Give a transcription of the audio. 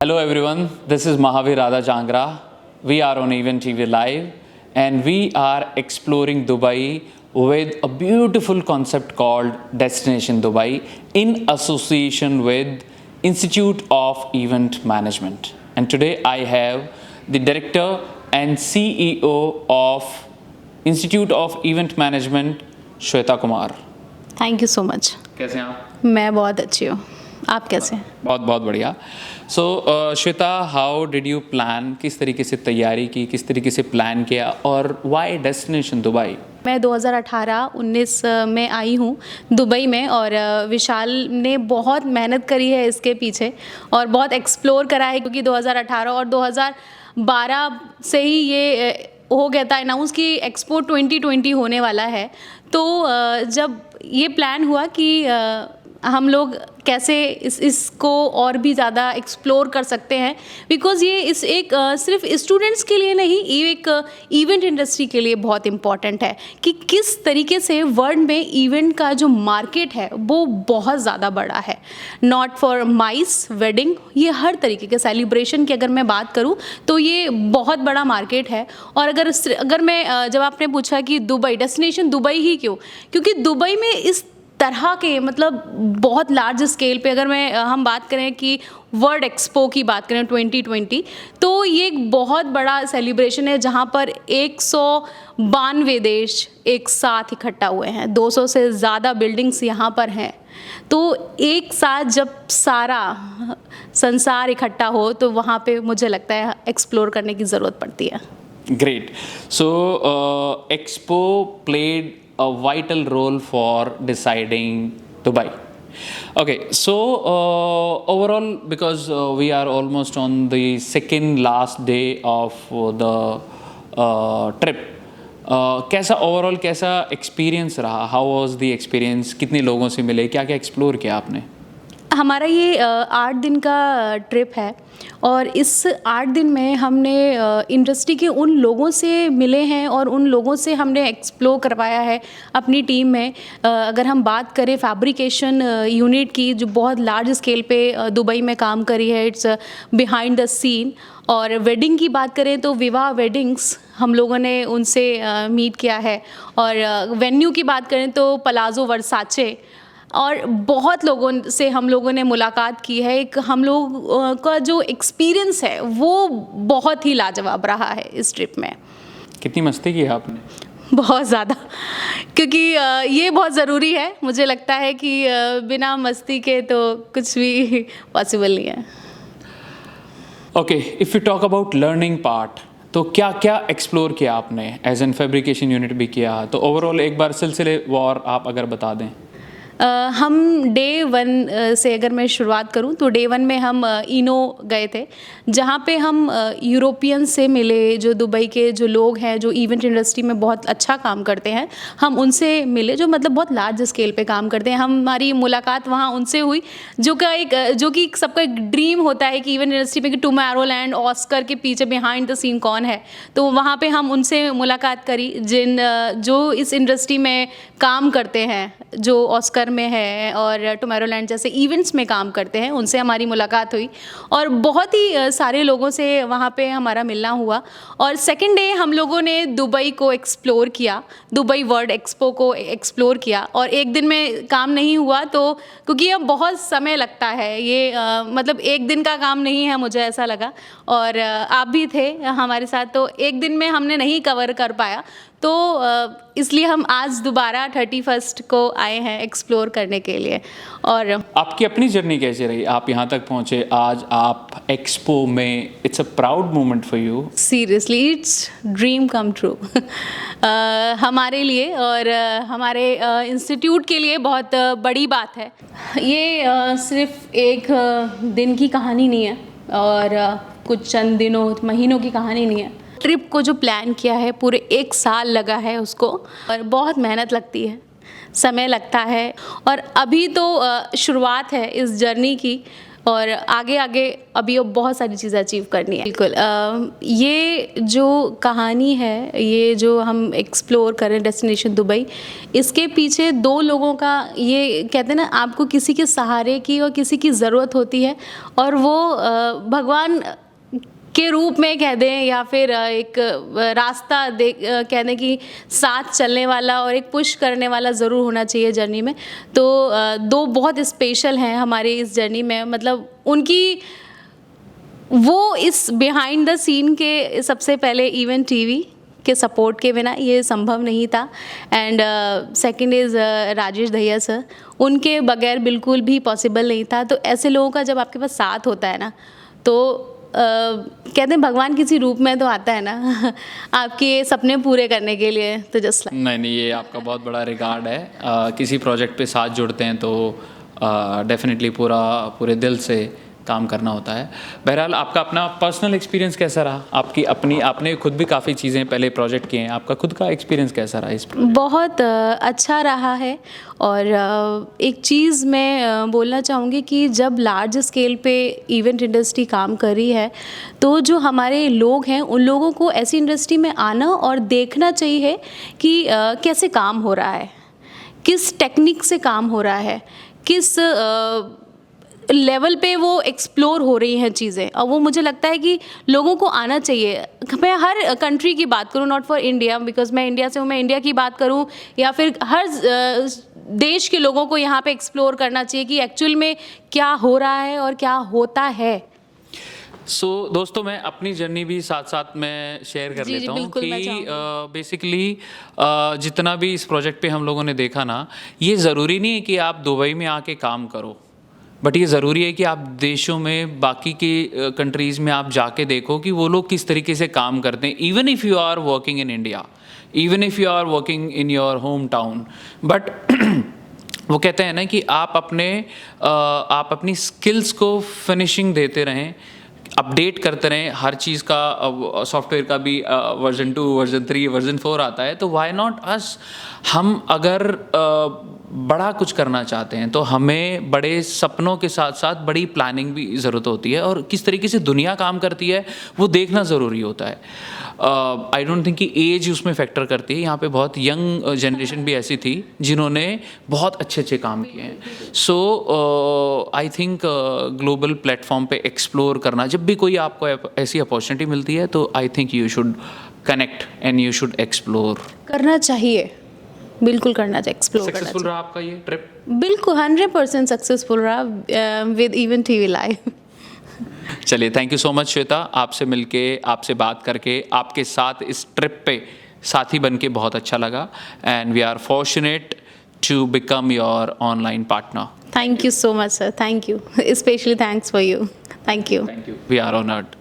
Hello everyone, this is Mahavir Radha Jangra. We are on Event TV Live and we are exploring Dubai with a beautiful concept called Destination Dubai in association with Institute of Event Management. And today I have the Director and CEO of Institute of Event Management, Shweta Kumar. Thank you so much. कैसे हैं आप? मैं बहुत अच्छी हूँ, आप कैसे हैं? बहुत बहुत बढ़िया। So Shweta, how did you plan, किस तरीके से तैयारी की, किस तरीके से प्लान किया और व्हाई डेस्टिनेशन दुबई? मैं 2018-19 में आई हूँ दुबई में और विशाल ने बहुत मेहनत करी है इसके पीछे और बहुत एक्सप्लोर करा है क्योंकि 2018 और 2012 से ही ये हो गया था अनाउंस कि एक्सपो 2020 होने वाला है। तो जब ये प्लान हुआ कि हम लोग कैसे इसको और भी ज़्यादा एक्सप्लोर कर सकते हैं, बिकॉज़ ये इस एक सिर्फ स्टूडेंट्स के लिए नहीं, ये एक इवेंट इंडस्ट्री के लिए बहुत इम्पॉर्टेंट है कि किस तरीके से वर्ल्ड में इवेंट का जो मार्केट है वो बहुत ज़्यादा बड़ा है। नॉट फॉर माइस वेडिंग, ये हर तरीके के सेलिब्रेशन की अगर मैं बात करूँ तो ये बहुत बड़ा मार्केट है। और अगर मैं जब आपने पूछा कि दुबई डेस्टिनेशन दुबई ही क्यों, क्योंकि दुबई में इस तरह के मतलब बहुत लार्ज स्केल पे अगर हम बात करें कि वर्ल्ड एक्सपो की बात करें 2020, तो ये एक बहुत बड़ा सेलिब्रेशन है जहाँ पर 192 देश एक साथ इकट्ठा हुए हैं, 200 से ज़्यादा बिल्डिंग्स यहाँ पर हैं। तो एक साथ जब सारा संसार इकट्ठा हो तो वहाँ पे मुझे लगता है एक्सप्लोर करने की ज़रूरत पड़ती है। Great. So expo played a vital role for deciding Dubai. Okay, so overall, because we are almost on the second last day of the trip, कैसा ओवरऑल कैसा एक्सपीरियंस रहा? How was the experience? कितने लोगों से मिले, क्या क्या explore किया आपने? हमारा ये 8 दिन का ट्रिप है और इस 8 दिन में हमने इंडस्ट्री के उन लोगों से मिले हैं और उन लोगों से हमने एक्सप्लोर करवाया है अपनी टीम में। अगर हम बात करें फैब्रिकेशन यूनिट की जो बहुत लार्ज स्केल पे दुबई में काम करी है, इट्स बिहाइंड द सीन। और वेडिंग की बात करें तो विवाह वेडिंग्स हम लोगों ने उनसे मीट किया है। और वेन्यू की बात करें तो पलाज़ो वर्साचे, और बहुत लोगों से हम लोगों ने मुलाकात की है। एक हम लोग का जो एक्सपीरियंस है वो बहुत ही लाजवाब रहा है इस ट्रिप में। कितनी मस्ती की आपने? बहुत ज़्यादा, क्योंकि ये बहुत ज़रूरी है। मुझे लगता है कि बिना मस्ती के तो कुछ भी पॉसिबल नहीं है। Okay, if you talk about learning part, तो क्या क्या एक्सप्लोर किया आपने? एज एन फैब्रिकेशन यूनिट भी किया, तो ओवरऑल एक बार सिलसिलेवार आप अगर बता दें। हम डे 1 से अगर मैं शुरुआत करूं तो डे 1 में हम इनो गए थे, जहां पे हम यूरोपियन से मिले, जो दुबई के जो लोग हैं जो इवेंट इंडस्ट्री में बहुत अच्छा काम करते हैं, हम उनसे मिले, जो मतलब बहुत लार्ज स्केल पे काम करते हैं। हमारी मुलाकात वहां उनसे हुई जो कि सबका एक ड्रीम होता है कि इवेंट इंडस्ट्री में कि टुमारोलैंड, ऑस्कर के पीछे बिहाइंड द सीन कौन है। तो वहाँ पे हम उनसे मुलाकात करी जो इस इंडस्ट्री में काम करते हैं, जो ऑस्कर में है और टुमारोलैंड जैसे इवेंट्स में काम करते हैं, उनसे हमारी मुलाकात हुई और बहुत ही सारे लोगों से वहाँ पे हमारा मिलना हुआ। और सेकंड डे हम लोगों ने दुबई को एक्सप्लोर किया, दुबई वर्ल्ड एक्सपो को एक्सप्लोर किया। और एक दिन में काम नहीं हुआ, तो क्योंकि ये बहुत समय लगता है, ये मतलब एक दिन का काम नहीं है, मुझे ऐसा लगा। और आप भी थे हमारे साथ, तो एक दिन में हमने नहीं कवर कर पाया, तो इसलिए हम आज दोबारा 31 को आए हैं एक्सप्लोर करने के लिए। और आपकी अपनी जर्नी कैसी रही? आप यहाँ तक पहुँचे, आज आप एक्सपो में, it's a proud moment for you. Seriously it's dream come true हमारे लिए और हमारे इंस्टीट्यूट के लिए बहुत बड़ी बात है। ये सिर्फ एक दिन की कहानी नहीं है और कुछ चंद दिनों महीनों की कहानी नहीं है। ट्रिप को जो प्लान किया है पूरे 1 साल लगा है उसको, और बहुत मेहनत लगती है, समय लगता है। और अभी तो शुरुआत है इस जर्नी की, और आगे आगे अभी अब बहुत सारी चीज़ें अचीव करनी है। बिल्कुल ये जो कहानी है, ये जो हम एक्सप्लोर करें डेस्टिनेशन दुबई, इसके पीछे दो लोगों का, ये कहते हैं ना, आपको किसी के सहारे की और किसी की ज़रूरत होती है, और वो भगवान के रूप में कह दें या फिर एक रास्ता दे कह दें कि साथ चलने वाला और एक पुश करने वाला ज़रूर होना चाहिए जर्नी में। तो दो बहुत स्पेशल हैं हमारी इस जर्नी में, मतलब उनकी वो इस बिहाइंड द सीन के सबसे पहले इवन टीवी के सपोर्ट के बिना ये संभव नहीं था। And second is Rajesh Dahiya sir, उनके बगैर बिल्कुल भी पॉसिबल नहीं था। तो ऐसे लोगों का जब आपके पास साथ होता है ना, तो कहते हैं भगवान किसी रूप में तो आता है ना आपके सपने पूरे करने के लिए। तो जस्ट लाइक नहीं, ये आपका बहुत बड़ा रिगार्ड है। किसी प्रोजेक्ट पे साथ जुड़ते हैं तो डेफिनेटली पूरे दिल से काम करना होता है। बहरहाल आपका अपना पर्सनल एक्सपीरियंस कैसा रहा? आपने खुद भी काफ़ी चीज़ें पहले प्रोजेक्ट किए हैं, आपका खुद का एक्सपीरियंस कैसा रहा इस प्रोजेक्ट? बहुत अच्छा रहा है। और एक चीज़ मैं बोलना चाहूँगी कि जब लार्ज स्केल पे इवेंट इंडस्ट्री काम कर रही है, तो जो हमारे लोग हैं उन लोगों को ऐसी इंडस्ट्री में आना और देखना चाहिए कि कैसे काम हो रहा है, किस टेक्निक से काम हो रहा है, किस लेवल पे वो एक्सप्लोर हो रही हैं चीज़ें। और वो मुझे लगता है कि लोगों को आना चाहिए। मैं हर कंट्री की बात करूँ, नॉट फॉर इंडिया, बिकॉज मैं इंडिया से हूँ, मैं इंडिया की बात करूँ, या फिर हर देश के लोगों को यहाँ पे एक्सप्लोर करना चाहिए कि एक्चुअल में क्या हो रहा है और क्या होता है। दोस्तों, मैं अपनी जर्नी भी साथ साथ में शेयर कर लेता हूँ बिल्कुल, मैं कि बेसिकली जितना भी इस प्रोजेक्ट पे हम लोगों ने देखा ना, ये ज़रूरी नहीं है कि आप दुबई में आके काम करो, बट ये ज़रूरी है कि आप देशों में, बाकी के कंट्रीज़ में आप जाके देखो कि वो लोग किस तरीके से काम करते हैं। Even if you are working in India, even if you are working in your home town, but वो कहते हैं ना कि आप अपनी स्किल्स को फिनिशिंग देते रहें, अपडेट करते रहें। हर चीज़ का सॉफ्टवेयर का भी वर्जन 2, वर्जन 3, वर्जन 4 आता है, तो व्हाई नॉट अस? हम अगर बड़ा कुछ करना चाहते हैं तो हमें बड़े सपनों के साथ साथ बड़ी प्लानिंग भी ज़रूरत होती है, और किस तरीके से दुनिया काम करती है वो देखना ज़रूरी होता है। आई डोंट थिंक कि एज उसमें फैक्टर करती है। यहाँ पे बहुत यंग जनरेशन भी ऐसी थी जिन्होंने बहुत अच्छे काम किए हैं। सो आई थिंक ग्लोबल प्लेटफॉर्म पे एक्सप्लोर करना, जब भी कोई आपको ऐसी अपॉर्चुनिटी मिलती है, तो I think you should connect and you should explore. करना चाहिए, बिल्कुल करना चाहिए, एक्सप्लोर करना सक्सेसफुल चाहिए। रहा आपका ये ट्रिप? बिल्कुल 100% सक्सेसफुल रहा विद इवन टीवी लाइव। चलिए, thank you so much Shweta. आपसे मिलके, आपसे बात करके, आपके साथ इस ट्रिप पे साथी बन के बहुत अच्छा लगा, and we are fortunate to become your online partner. Thank you so much, sir. Thank you. Especially thanks for you. Thank you. Thank you. We are honored.